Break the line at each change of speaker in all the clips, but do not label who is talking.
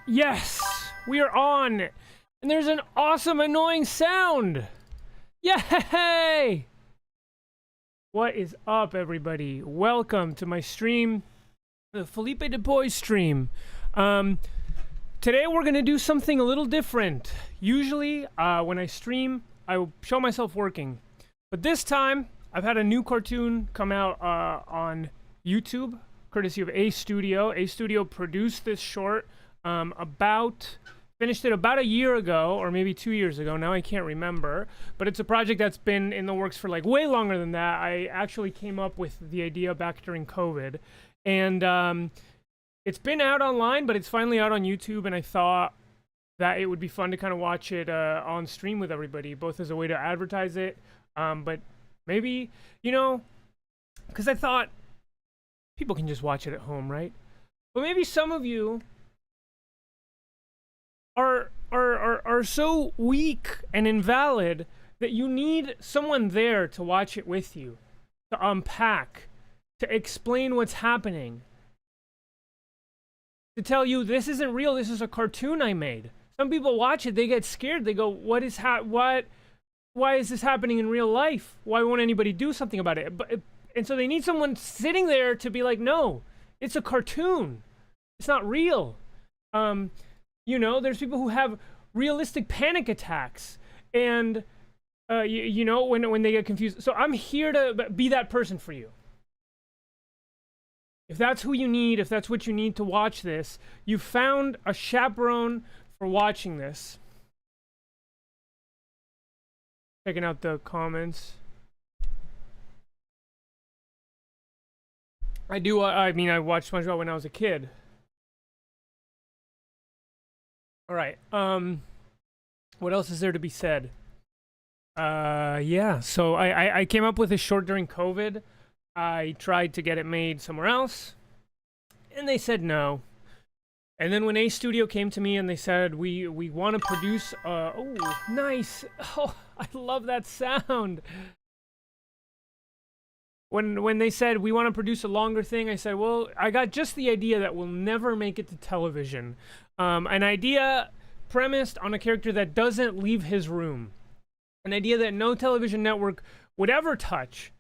Yes, we are on, and there's an awesome annoying sound. Yay! What is up, everybody? Welcome to my stream, the Felipe Du Bois stream. Today we're gonna do something a little different. Usually, when I stream, I will show myself working, but this time I've had a new cartoon come out on YouTube, courtesy of A Studio. A Studio produced this short. Finished it about a year ago, or maybe 2 years ago, now I can't remember, but it's a project that's been in the works for like way longer than that. I actually came up with the idea back during COVID, and it's been out online, but it's finally out on YouTube, and I thought that it would be fun to kind of watch it on stream with everybody, both as a way to advertise it, but maybe, you know, because I thought people can just watch it at home, right? But maybe some of you are so weak and invalid that you need someone there to watch it with you, to unpack, to explain what's happening, to tell you this isn't real, this is a cartoon I made. Some people watch it, they get scared, they go, why is this happening in real life? Why won't anybody do something about it? And so they need someone sitting there to be like, no, it's a cartoon, it's not real. You know, there's people who have realistic panic attacks, and you know, when they get confused. So I'm here to be that person for you. If that's who you need, if that's what you need to watch this, you found a chaperone for watching this. Checking out the comments. I watched SpongeBob when I was a kid. All right. What else is there to be said? Yeah. So I came up with a short during COVID. I tried to get it made somewhere else, and they said no. And then when A Studio came to me and they said we want to produce. Oh, nice. Oh, I love that sound. When they said we want to produce a longer thing, I said, well, I got just the idea that will never make it to television. An idea premised on a character that doesn't leave his room. An idea that no television network would ever touch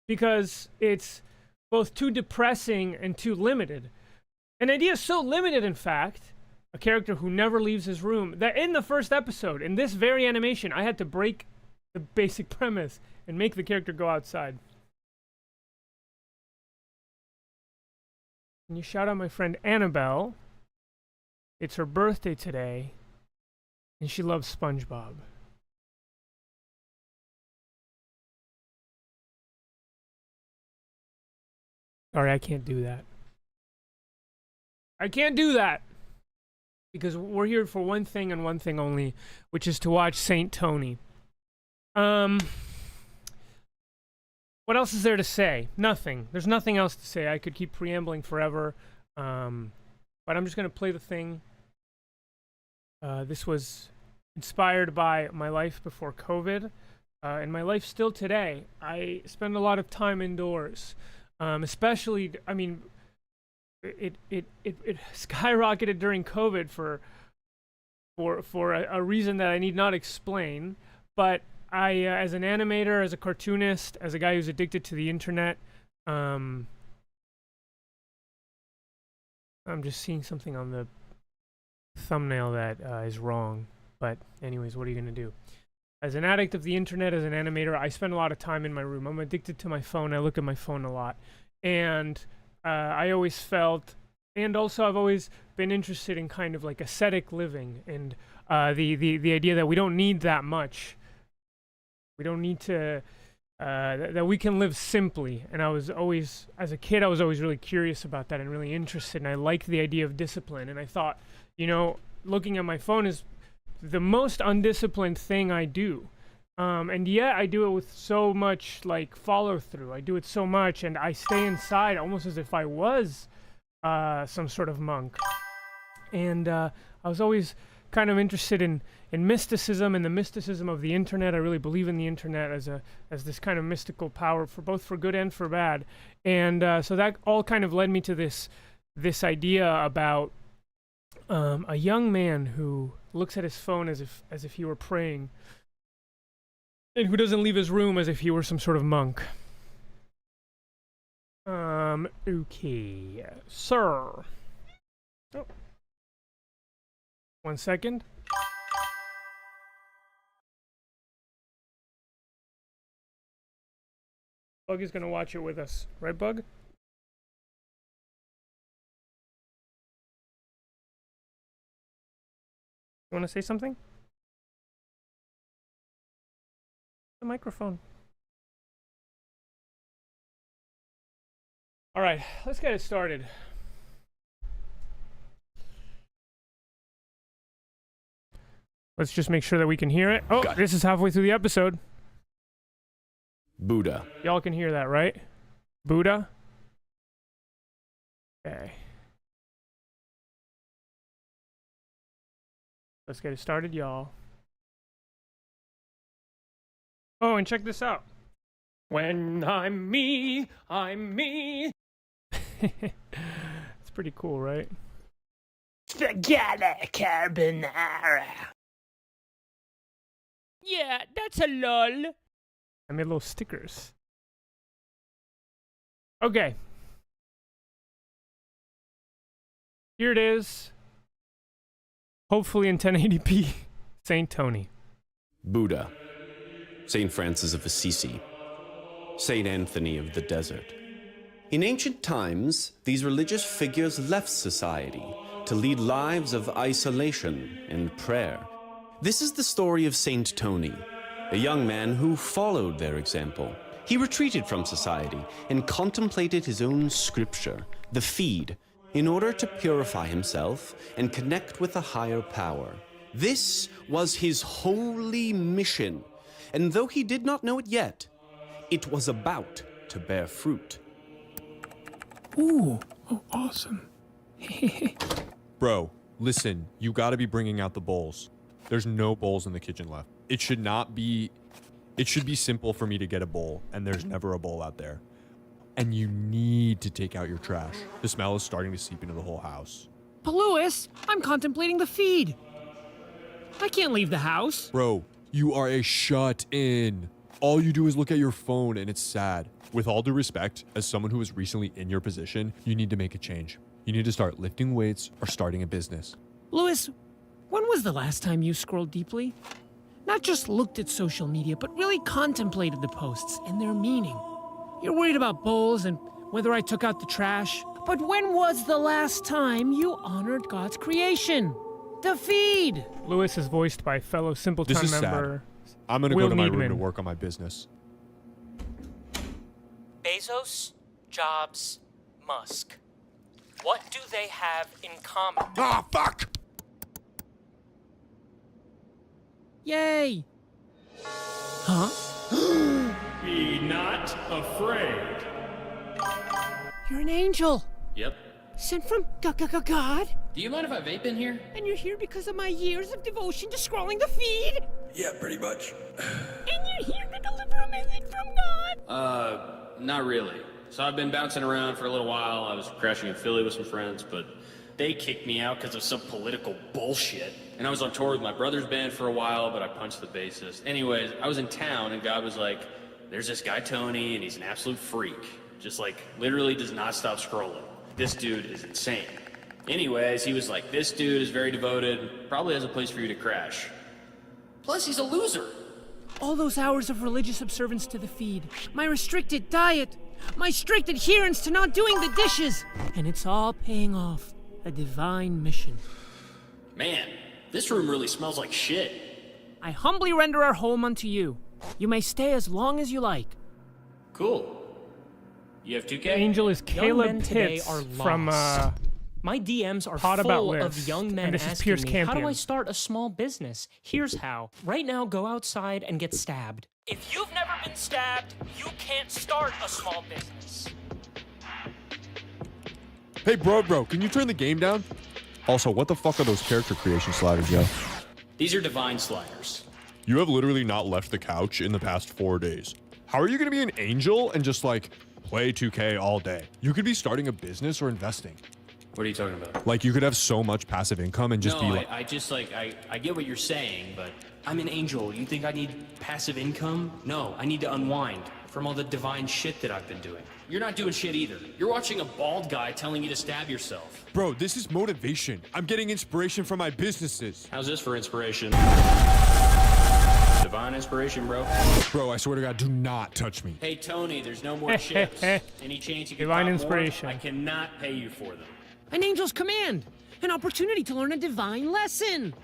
because it's both too depressing and too limited. An idea so limited, in fact, a character who never leaves his room, that in the first episode, in this very animation, I had to break the basic premise and make the character go outside. Can you shout out my friend Annabelle? It's her birthday today, and she loves SpongeBob. Sorry, I can't do that. I can't do that! Because we're here for one thing and one thing only, which is to watch Saint Tony. What else is there to say? Nothing. There's nothing else to say. I could keep preambling forever. But I'm just going to play the thing. This was inspired by my life before COVID, and my life still today. I spend a lot of time indoors, especially, I mean, it skyrocketed during COVID for a reason that I need not explain. But I, as an animator, as a cartoonist, as a guy who's addicted to the internet, I'm just seeing something on the thumbnail that is wrong. But anyways, what are you gonna do? As an addict of the internet, as an animator, I spend a lot of time in my room. I'm addicted to my phone. I look at my phone a lot. And I always felt, and also I've always been interested in kind of like ascetic living, and the idea that we don't need that much. We don't need to, that we can live simply. And I was always, as a kid, I was always really curious about that and really interested. And I liked the idea of discipline. And I thought, you know, looking at my phone is the most undisciplined thing I do. And yet I do it with so much like follow through. I do it so much, and I stay inside almost as if I was some sort of monk. And I was always kind of interested in mysticism and the mysticism of the internet. I really believe in the internet as this kind of mystical power for both for good and for bad. And so that all kind of led me to this idea about A young man who looks at his phone as if he were praying, and who doesn't leave his room as if he were some sort of monk. Okay, sir. Oh. 1 second. Bug is gonna watch it with us, right, Bug? You wanna say something? The microphone. All right, let's get it started. Let's just make sure that we can hear it. Oh, this is halfway through the episode.
Buddha.
Y'all can hear that, right? Buddha? Okay. Let's get it started, y'all. Oh, and check this out. When I'm me, I'm me. It's pretty cool, right?
Spaghetti carbonara. Yeah, that's a lol.
I made little stickers. Okay. Here it is. Hopefully in 1080p. Saint Tony.
Buddha. Saint Francis of Assisi. Saint Anthony of the Desert. In ancient times, these religious figures left society to lead lives of isolation and prayer. This is the story of Saint Tony, a young man who followed their example. He retreated from society and contemplated his own scripture, the Feed, in order to purify himself and connect with a higher power. This was his holy mission, and though he did not know it yet, it was about to bear fruit.
Ooh, oh, awesome.
Bro, listen, you gotta be bringing out the bowls. There's no bowls in the kitchen left. It should be simple for me to get a bowl, and there's never a bowl out there. And you need to take out your trash. The smell is starting to seep into the whole house.
But Louis, I'm contemplating the feed. I can't leave the house.
Bro, you are a shut-in. All you do is look at your phone, and it's sad. With all due respect, as someone who was recently in your position, you need to make a change. You need to start lifting weights or starting a business.
Louis, when was the last time you scrolled deeply? Not just looked at social media, but really contemplated the posts and their meaning. You're worried about bowls and whether I took out the trash. But when was the last time you honored God's creation? The feed!
Louis is voiced by fellow Simpleton
This is
member.
sad. I'm gonna
Will
go to my room
Needman.
to work on my business.
Bezos, Jobs, Musk. What do they have in common?
Ah, fuck!
Yay! Huh?
Be not afraid.
You're an angel.
Yep.
Sent from God.
Do you mind if I vape in here?
And you're here because of my years of devotion to scrolling the feed?
Yeah, pretty much.
And you're here to deliver a message from God?
Not really. So I've been bouncing around for a little while. I was crashing in Philly with some friends, but they kicked me out because of some political bullshit. And I was on tour with my brother's band for a while, but I punched the bassist. Anyways, I was in town, and God was like, there's this guy Tony, and he's an absolute freak. Just like, literally does not stop scrolling. This dude is insane. Anyways, he was like, this dude is very devoted, probably has a place for you to crash. Plus, he's a loser.
All those hours of religious observance to the feed, my restricted diet, my strict adherence to not doing the dishes, and it's all paying off. A divine mission.
Man, this room really smells like shit.
I humbly render our home unto you. You may stay as long as you like.
Cool. You have 2K?
Angel is
Young
Caleb
men today
Pitts
are
from
lost. My DMs are
Hot About
full
List.
of young men
And this is
asking
Pierce
me, how do
Campion.
I start a small business? Here's how. Right now, go outside and get stabbed. If you've never been stabbed, you can't start a small business.
Hey, bro, can you turn the game down? Also, what the fuck are those character creation sliders, yo?
These are divine sliders.
You have literally not left the couch in the past 4 days. How are you gonna be an angel and just like play 2K all day? You could be starting a business or investing.
What are you talking about?
Like, you could have so much passive income and just
No,
be like,
I just like I get what you're saying, but I'm an angel. You think I need passive income? No, I need to unwind from all the divine shit that I've been doing. You're not doing shit either. You're watching a bald guy telling you to stab yourself.
bro, this is motivation. I'm getting inspiration from my businesses.
How's this for inspiration? Divine inspiration, bro.
Bro, I swear to God, do not touch me.
Hey Tony, there's no more chips. Any chance you can
Divine
pop
inspiration.
more? I cannot pay you for them.
An angel's command. An opportunity to learn a divine lesson.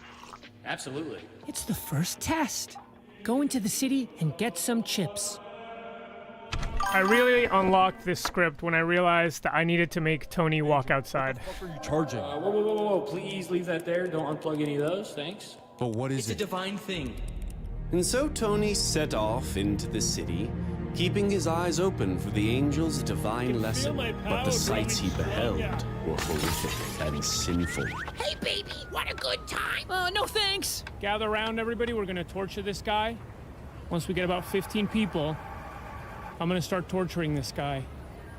Absolutely.
It's the first test. Go into the city and get some chips.
I really unlocked this script when I realized that I needed to make Tony walk outside.
What are you charging?
Whoa. Please leave that there. Don't unplug any of those. Thanks.
But what is
It's a
it?
divine thing.
And so Tony set off into the city, keeping his eyes open for the angel's divine lesson. But the sights he beheld were horrific and sinful.
Hey, baby, what a good time.
No thanks.
Gather around, everybody. We're gonna torture this guy. Once we get about 15 people, I'm gonna start torturing this guy.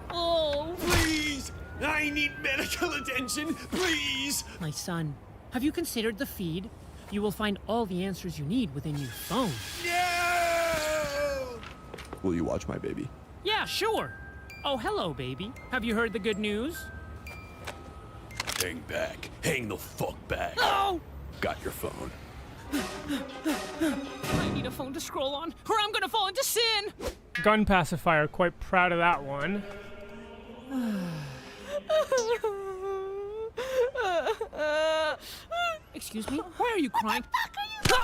Oh,
Please! I need medical attention, please!
my son. Have you considered the feed? You will find all the answers you need within your phone.
No!
Will you watch my baby?
Yeah, sure. Oh, hello, baby. Have you heard the good news?
Hang back. Hang the fuck back.
Oh!
Got your phone.
I need a phone to scroll on, or I'm gonna fall into sin!
Gun pacifier, quite proud of that one.
Excuse me? Why are you crying?
You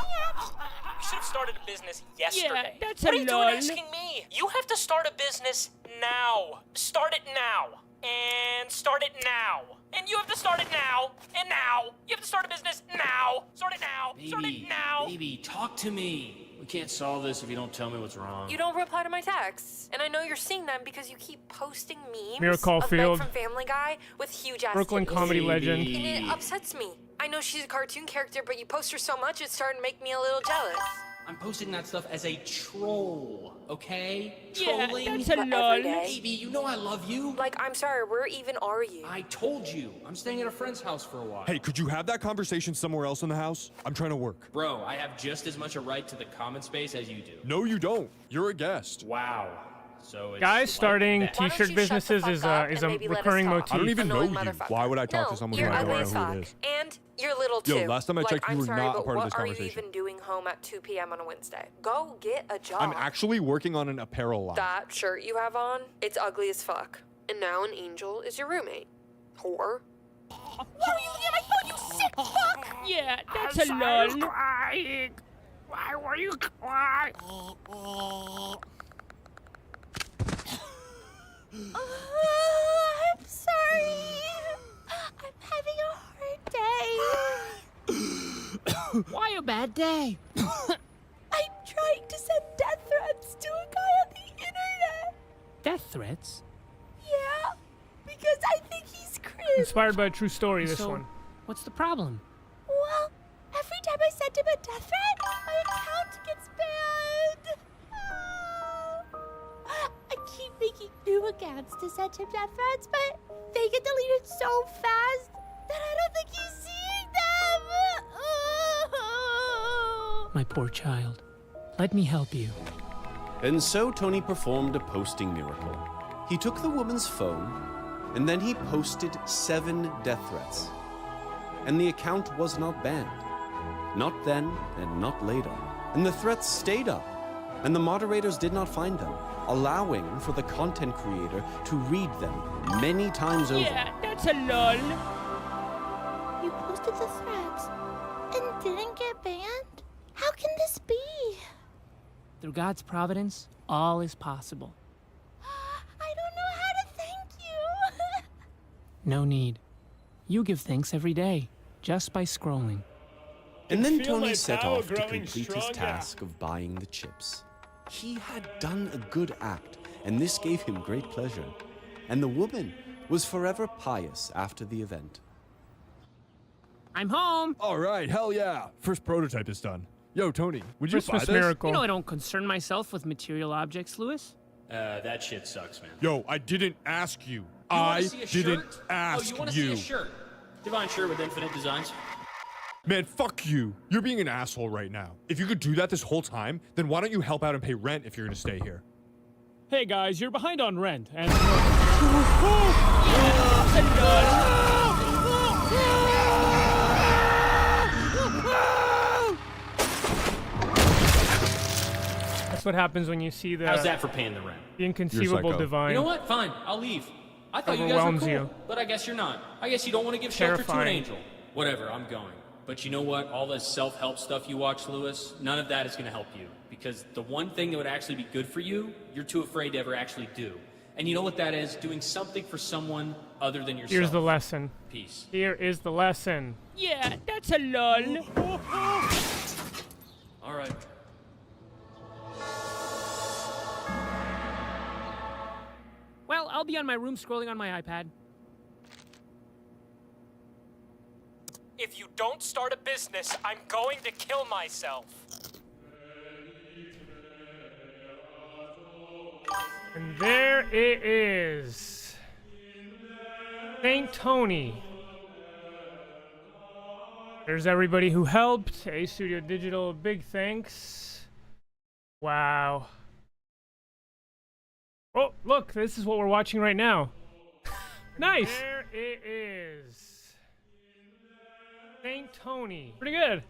should have started a business yesterday.
Yeah, that's
what
a
are you doing
lol.
asking me? You have to start a business now. Start it now. And start it now. And you have to start it now. And now. You have to start a business now. Start it now. Start it now.
Baby, talk to me. We can't solve this if you don't tell me what's wrong.
You don't reply to my texts, and I know you're seeing them because you keep posting memes
Mira
of
Caulfield.
Meg from Family Guy with huge ass
Brooklyn
titties.
comedy
Baby.
legend.
And it upsets me. I know she's a cartoon character, but you post her so much it's starting to make me a little jealous.
I'm posting that stuff as a troll, okay?
Yeah,
Trolling.
that's a
But
lol.
every day.
Baby, you know I love you.
Like, I'm sorry, where even are you?
I told you. I'm staying at a friend's house for a while.
Hey, could you have that conversation somewhere else in the house? I'm trying to work.
Bro, I have just as much a right to the comment space as you do.
No, you don't. You're a guest.
Wow. So it's
Guys,
like
starting
that.
Why don't
t-shirt
you shut the
businesses
fuck
is
up
a
and maybe let us
recurring
talk?
motif.
I don't even know
Annoying
you.
motherfucker.
Why would I talk
No,
to someone
you're
who I
ugly
don't
as
know
fuck.
who it is?
And you're little
Yo,
too.
last time I
Like,
checked, you
I'm
were
sorry,
not a
but
part of
what
this
are you
conversation.
even doing home at 2 p.m. on a Wednesday? Go get a job.
I'm actually working on an apparel line.
That shirt you have on, it's ugly as fuck. And now an angel is your roommate. Whore.
Why are you looking at my phone, you sick fuck? Yeah, that's a lol.
Crying. Why were you crying?
I'm sorry. I'm having a hard day.
Why a bad day?
I'm trying to send death threats to a guy on the internet.
Death threats?
Yeah, because I think he's cringe.
Inspired by a true story, this
So,
one.
what's the problem?
Well, every time I send him a death threat, my account gets banned. I keep making new accounts to send him death threats, but they get deleted so fast that I don't think he's seeing them.
My poor child. Let me help you.
And so Tony performed a posting miracle. He took the woman's phone, and then he posted 7 death threats. And the account was not banned. Not then, and not later. And the threats stayed up, and the moderators did not find them, allowing for the content creator to read them many times over.
Yeah, that's a lol.
You posted the threats and didn't get banned? How can this be?
Through God's providence, all is possible.
I don't know how to thank you.
No need. You give thanks every day, just by scrolling.
And then
feel
Tony
my
set
power
off to
growing
complete his
stronger.
task of buying the chips. He had done a good act, and this gave him great pleasure. And the woman was forever pious after the event.
I'm home.
All right, hell yeah. First prototype is done. Yo, Tony, would you buy
Christmas
this?
miracle.
You know I don't concern myself with material objects, Lewis.
That shit sucks, man.
Yo, I didn't ask you.
You wanna
I
see a
didn't
shirt?
ask
Oh, you want to
you.
see a shirt? Divine shirt with infinite designs.
Man, fuck you. You're being an asshole right now. If you could do that this whole time, then why don't you help out and pay rent if you're gonna stay here?
Hey guys, you're behind on rent, and
That's what happens when you see the,
How's that for paying the rent?
the inconceivable
psycho.
divine.
You know what? Fine, I'll leave. I thought you guys were
Overwhelms
cool,
you.
but I guess you're not. I guess you don't want to give shelter to an
Terrifying.
angel. Whatever, I'm going. But you know what? All this self-help stuff you watch, Lewis, none of that is going to help you. Because the one thing that would actually be good for you, you're too afraid to ever actually do. And you know what that is? Doing something for someone other than yourself.
Here's the lesson.
Peace.
Here is the lesson.
yeah, that's a lol.
All right.
Well, I'll be on my room scrolling on my iPad.
If you don't start a business, I'm going to kill myself.
And there it is. St. Tony. There's everybody who helped. A Studio Digital, big thanks. Wow. Oh, look, this is what we're watching right now. Nice. There it is. St. Tony. Pretty good.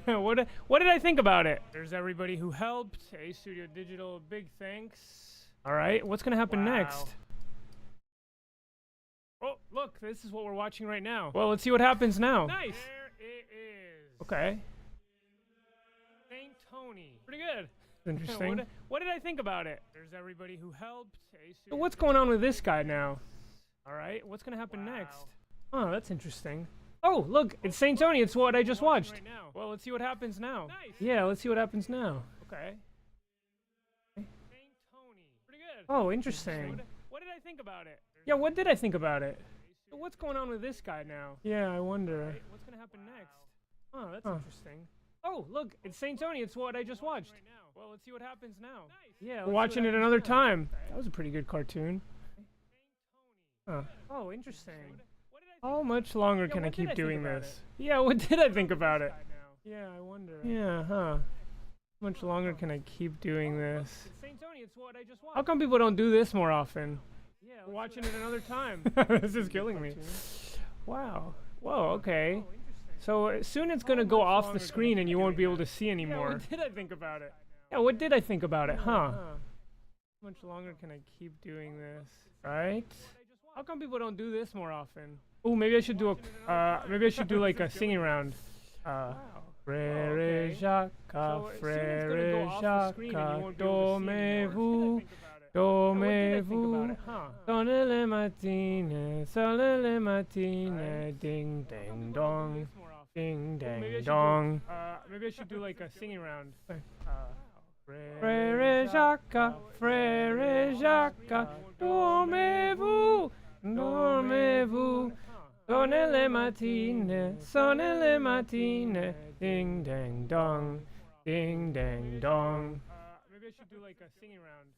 What did I think about it? There's everybody who helped. A Studio Digital, big thanks. All right, what's gonna happen next? Oh, look, this is what we're watching right now. Well, let's see what happens now. Nice. There it is. Okay. St. Tony. Pretty good. Interesting. What did I think about it? There's everybody who helped. So what's going on with this guy now? All right, what's gonna happen next? Oh, that's interesting. Oh, look, it's St. Tony. It's what I just watched. Well, let's see what happens now. Nice. Yeah, let's see what happens now. Okay. St. Tony. Pretty good. Oh, interesting. What did I think about it? Yeah, what did I think about it? So what's going on with this guy now? Yeah, I wonder. Right, what's gonna happen next? Oh, that's interesting. Oh, look, it's St. Tony. It's what I just watched. Well, let's see what happens now. Yeah, we're watching it another time. That was a pretty good cartoon. Huh. Oh, interesting. How much longer can I keep doing this? Yeah, what did I think about it? Yeah, I wonder. Yeah, huh. How much longer can I keep doing this? How come people don't do this more often? Yeah, we're watching it another time. This is killing me. Wow. Whoa, okay. So soon it's gonna go off the screen and you won't be able to see anymore. What did I think about it? Yeah, what did I think about it? Huh. How much longer can I keep doing this? Right? How come people don't do this more often? Oh, maybe I should do a like a singing round. Frere Jacques, Frere Jacques, dormez-vous, dormez-vous, sonne le matine, ding ding dong, ding ding dong. Maybe I should do like a singing round. Frere Jacques, dormez-vous, dormez-vous. Sonne le matine, ding dang dong, ding dang dong. Maybe I should do like a singing round.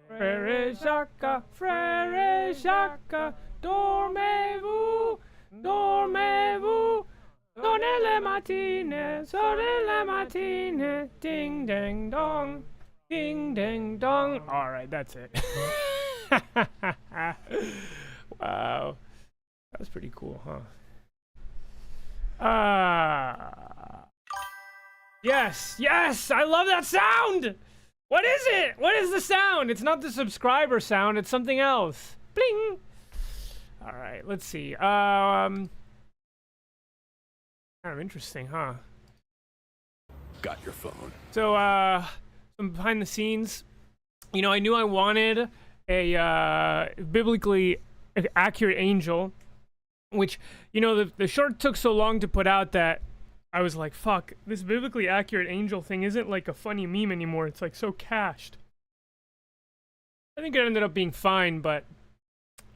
Frere Jacques, dormez-vous, dormez-vous. Sonne le matine, ding dang dong, ding dang dong. All right, that's it. Wow. That was pretty cool, huh? Yes, yes, I love that sound! What is it? What is the sound? It's not the subscriber sound, it's something else. Bling! Alright, let's see. Kind of interesting, huh?
Got your phone.
So, some behind the scenes. You know, I knew I wanted a biblically accurate angel, which, you know, the short took so long to put out that I was like, fuck, this biblically accurate angel thing isn't like a funny meme anymore. It's like so cached. I think it ended up being fine, but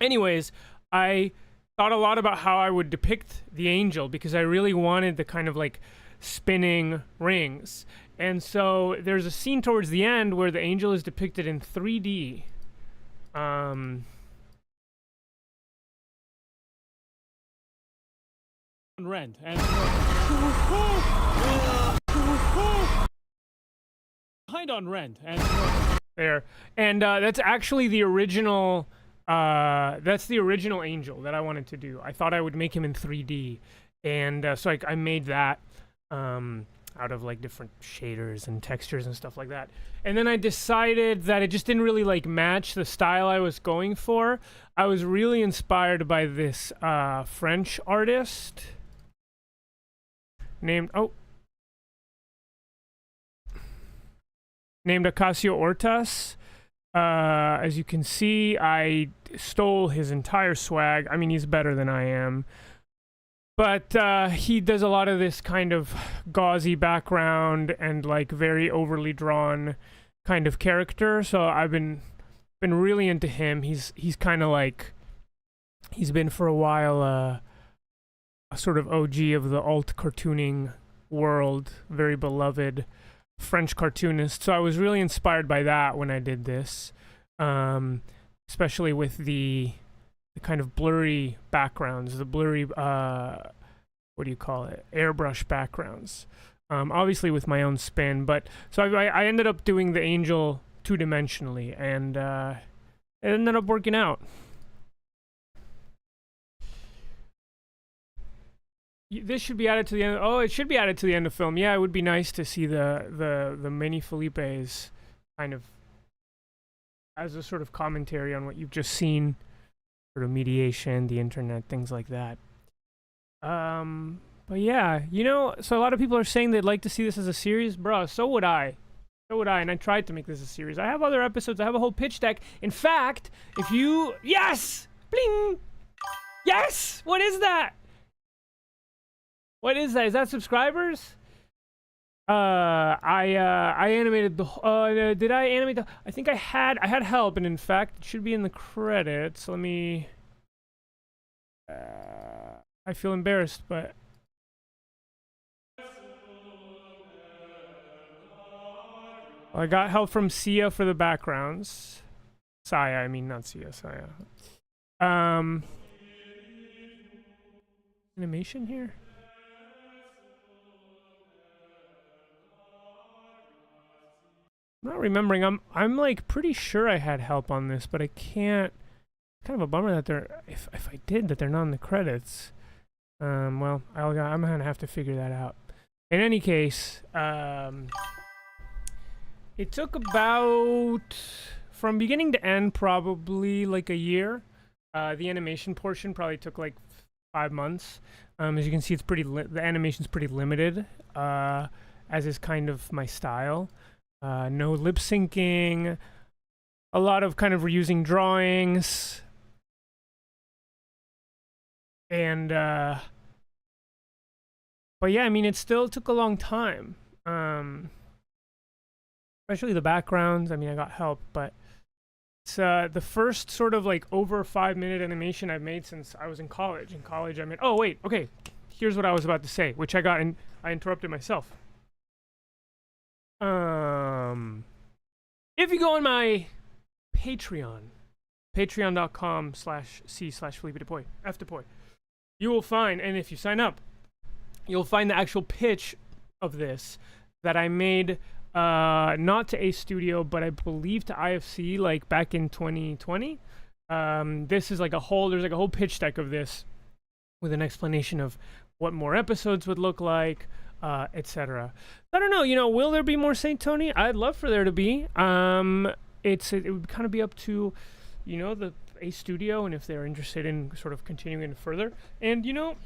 anyways, I thought a lot about how I would depict the angel because I really wanted the kind of like spinning rings. And so there's a scene towards the end where the angel is depicted in 3D.
On rent and behind on rent and
There. And that's actually the original, that's the original angel that I wanted to do. I thought I would make him in 3D. And so I made that out of like different shaders and textures and stuff like that. And then I decided that it just didn't really like match the style I was going for. I was really inspired by this French artist named Acacio Hortas. As you can see, I stole his entire swag. I mean, he's better than I am. But he does a lot of this kind of gauzy background and like very overly drawn kind of character. So I've been really into him. He's kind of like, he's been for a while a sort of OG of the alt cartooning world, very beloved French cartoonist. So I was really inspired by that when I did this, especially with the kind of blurry backgrounds, the blurry, what do you call it? Airbrush backgrounds. Obviously with my own spin, but so I ended up doing the angel two-dimensionally, and it ended up working out. This should be added to the end. Oh, it should be added to the end of film. Yeah, it would be nice to see the mini Felipes kind of as a sort of commentary on what you've just seen, sort of mediation, the internet, things like that. But yeah, you know, so a lot of people are saying they'd like to see this as a series. Bruh, so would I. So would I, and I tried to make this a series. I have other episodes. I have a whole pitch deck. In fact, if you... Yes! Bling! Yes! What is that? What is that? Is that subscribers? I animated the... did I animate the... I think I had help, and in fact, it should be in the credits. Let me... I feel embarrassed, but... I got help from Sia for the backgrounds. Saya, I mean, not Sia, Saya. Animation here? I'm not remembering. I'm like pretty sure I had help on this, but I can't. It's kind of a bummer that they're, if I did, that they're not in the credits. Well, I'm gonna have to figure that out. In any case, it took about, from beginning to end, probably like a year. The animation portion probably took like 5 months. As you can see, it's pretty. The animation's pretty limited, as is kind of my style. No lip syncing. A lot of kind of reusing drawings. And but yeah, I mean, it still took a long time. Especially the backgrounds. I mean, I got help, but it's the first sort of like over 5-minute animation I've made since I was in college. In college, I made. Oh wait, okay. Here's what I was about to say, which I got and I interrupted myself. If you go on my Patreon, patreon.com/c/FelipeDepoy, FDepoy, you will find, and if you sign up, you'll find the actual pitch of this that I made, not to Ace Studio, but I believe to IFC, like back in 2020. This is like there's like a whole pitch deck of this with an explanation of what more episodes would look like, etc. I don't know, you know, will there be more Saint Tony? I'd love for there to be. It would kind of be up to, you know, the Ace Studio, and if they're interested in sort of continuing it further. And you know,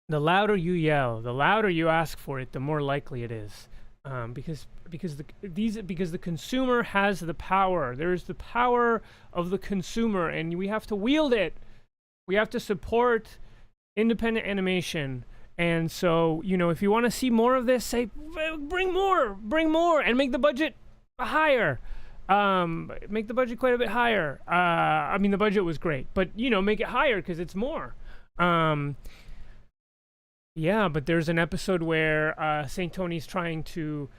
the louder you yell, the louder you ask for it, the more likely it is. Because the consumer has the power. There's the power of the consumer, and we have to wield it. We have to support independent animation. And so, you know, if you want to see more of this, say, bring more, and make the budget higher. Make the budget quite a bit higher. I mean, the budget was great, but, you know, make it higher because it's more. Yeah, but there's an episode where Saint Tony's trying to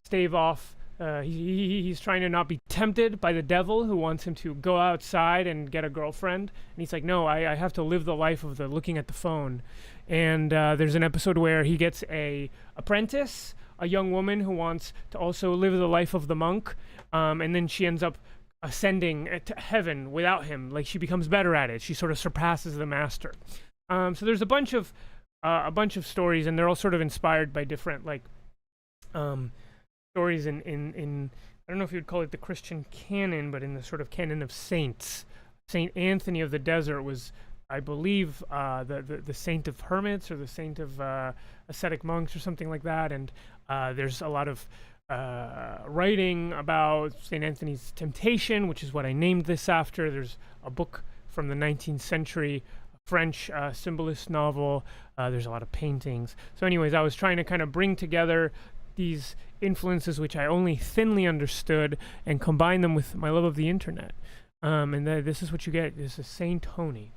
stave off. He's trying to not be tempted by the devil who wants him to go outside and get a girlfriend. And he's like, no, I have to live the life of the looking at the phone. And there's an episode where he gets a apprentice, a young woman who wants to also live the life of the monk. And then she ends up ascending to heaven without him. Like, she becomes better at it. She sort of surpasses the master. So there's a bunch of stories, and they're all sort of inspired by different stories in I don't know if you would call it the Christian canon, but in the sort of canon of saints. Saint Anthony of the Desert was, I believe, the saint of hermits, or the saint of ascetic monks, or something like that. And there's a lot of writing about Saint Anthony's temptation, which is what I named this after. There's a book from the 19th century, French symbolist novel. There's a lot of paintings. So anyways, I was trying to kind of bring together these influences which I only thinly understood and combine them with my love of the internet. And this is what you get. This is Saint Tony.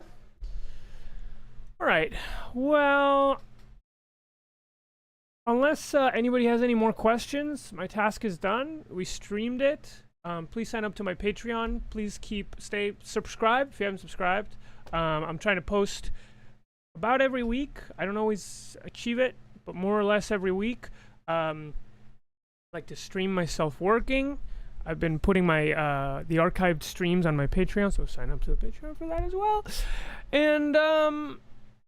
All right. Well, unless anybody has any more questions, my task is done. We streamed it. Please sign up to my Patreon. Please stay subscribed if you haven't subscribed. I'm trying to post about every week. I don't always achieve it, but more or less every week. I like to stream myself working. I've been putting my the archived streams on my Patreon, so sign up to the Patreon for that as well. And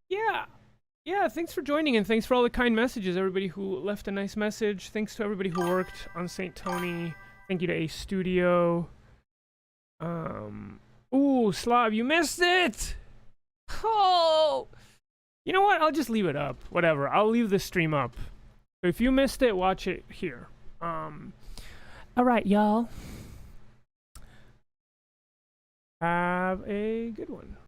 yeah, thanks for joining, and thanks for all the kind messages. Everybody who left a nice message. Thanks to everybody who worked on St. Tony. Thank you to Ace Studio. Ooh, Slav, you missed it! Oh! You know what? I'll just leave it up. Whatever. I'll leave the stream up. So if you missed it, watch it here. Alright, y'all. Have a good one.